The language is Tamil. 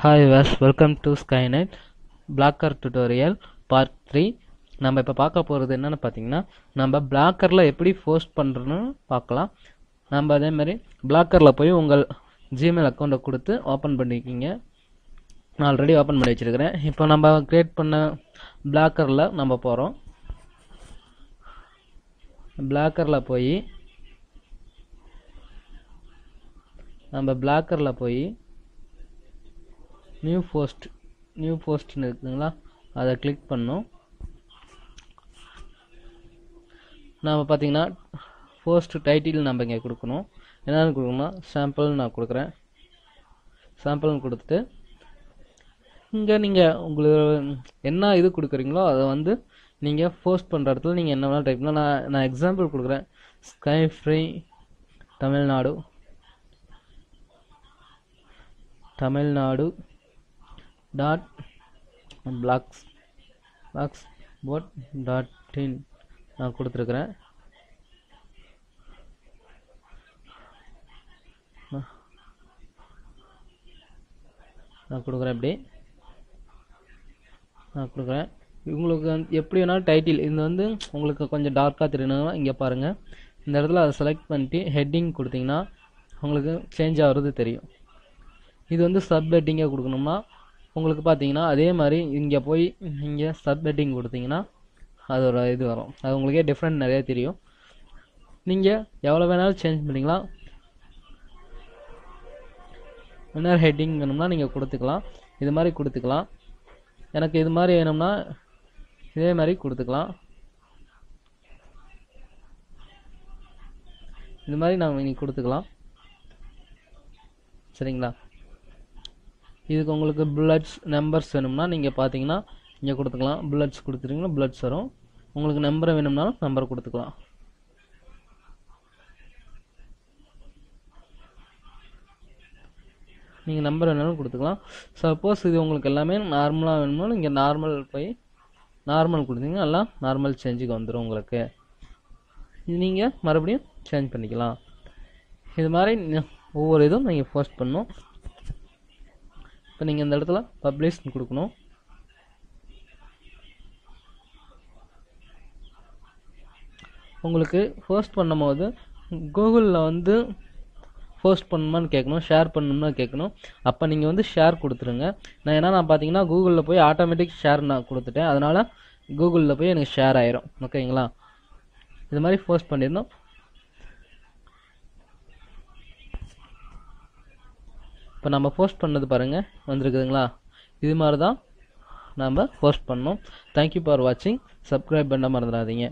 Hi viewers, welcome to Skynet Blocker tutorial part 3. நம்ம இப்போ பார்க்க போகிறது என்னன்னு பார்த்தீங்கன்னா, நம்ம பிளாக்கரில் எப்படி போஸ்ட் பண்ணுறோன்னு பார்க்கலாம். நம்ம அதே மாதிரி பிளாக்கரில் போய் உங்கள் ஜிமெயில் அக்கௌண்ட்டை கொடுத்து ஓப்பன் பண்ணிக்கிங்க. நான் ஆல்ரெடி ஓப்பன் பண்ணி வச்சுருக்கிறேன். இப்போ நம்ம கிரியேட் பண்ண பிளாக்கரில் நம்ம போகிறோம். பிளாக்கரில் போய் நியூ போஸ்ட்னு இருக்குங்களா, அதை கிளிக் பண்ணோம். நாம் பார்த்தீங்கன்னா போஸ்ட் டைட்டில் நம்ம இங்கே கொடுக்கணும். என்னென்னு கொடுக்கணும்னா சாம்பிள் நான் கொடுக்குறேன். சாம்பிள்னு கொடுத்துட்டு இங்கே நீங்கள் உங்களுக்கு என்ன இது கொடுக்குறீங்களோ அதை வந்து நீங்கள் போஸ்ட் பண்ணுற இடத்துல நீங்கள் என்ன வேணாலும் டைப் பண்ணலாம். நான் எக்ஸாம்பிள் கொடுக்குறேன். ஸ்கை ஃப்ரீ தமிழ்நாடு blogspot.in நான் கொடுத்துருக்குறேன். நான் கொடுக்குறேன். இப்படி நான் கொடுக்குறேன். உங்களுக்கு எப்படி வேணாலும் டைட்டில் இது வந்து உங்களுக்கு கொஞ்சம் டார்க்காக தெரியணும்னா இங்கே பாருங்கள், இந்த இடத்துல அதை செலக்ட் பண்ணிட்டு ஹெட்டிங் கொடுத்தீங்கன்னா உங்களுக்கு சேஞ்ச் ஆகிறது தெரியும். இது வந்து சப் ஹெட்டிங்காக கொடுக்கணும்னா உங்களுக்கு பார்த்தீங்கன்னா அதே மாதிரி இங்கே போய் இங்கே சப் ஹெட்டிங் கொடுத்தீங்கன்னா அதோட இது வரும். அது உங்களுக்கே டிஃப்ரெண்ட் நிறைய தெரியும். நீங்கள் எவ்வளோ வேணாலும் சேஞ்ச் பண்ணிக்கலாம். இன்னர் ஹெட்டிங் வேணும்னா நீங்கள் கொடுத்துக்கலாம். இது மாதிரி கொடுத்துக்கலாம். எனக்கு இது மாதிரி வேணும்னா இதே மாதிரி கொடுத்துக்கலாம். இது மாதிரி நான் நீங்கள் கொடுத்துக்கலாம். சரிங்களா? இதுக்கு உங்களுக்கு புல்லட்ஸ் நம்பர்ஸ் வேணும்னா நீங்கள் பார்த்தீங்கன்னா இங்கே கொடுத்துக்கலாம். புல்லட்ஸ் கொடுத்துட்டீங்கன்னா புல்லட்ஸ் வரும். உங்களுக்கு நம்பர் வேணும்னாலும் நம்பர் கொடுத்துக்கலாம். நீங்கள் நம்பர் வேணாலும் கொடுத்துக்கலாம். சப்போஸ் இது உங்களுக்கு எல்லாமே நார்மலாக வேணும்னாலும் இங்கே நார்மல் போய் நார்மல் கொடுத்தீங்கன்னா எல்லாம் நார்மல் சேஞ்சுக்கு வந்துடும் உங்களுக்கு. இது நீங்கள் மறுபடியும் சேஞ்ச் பண்ணிக்கலாம். இது மாதிரி ஒவ்வொரு இதுவும் நீங்கள் போஸ்ட் பண்ணணும். இப்போ நீங்கள் இந்த இடத்துல பப்ளிஷ் கொடுக்கணும். உங்களுக்கு போஸ்ட் பண்ணும்போது கூகுளில் வந்து போஸ்ட் பண்ணணுமான்னு கேட்கணும், ஷேர் பண்ணணும்னா கேட்கணும். அப்போ நீங்கள் வந்து ஷேர் கொடுத்துருங்க. நான் பார்த்தீங்கன்னா கூகுளில் போய் ஆட்டோமேட்டிக் ஷேர் நான் கொடுத்துட்டேன். அதனால் கூகுளில் போய் எனக்கு ஷேர் ஆயிரும். ஓகேங்களா? இது மாதிரி போஸ்ட் பண்ணியிருந்தோம். இப்போ நம்ம போஸ்ட் பண்ணது பாருங்கள் வந்துருக்குதுங்களா? இது மாதிரி தான் நம்ம போஸ்ட் பண்ணோம். தேங்க்யூ ஃபார் வாட்சிங். சப்ஸ்கிரைப் பண்ண மறந்துடாதீங்க.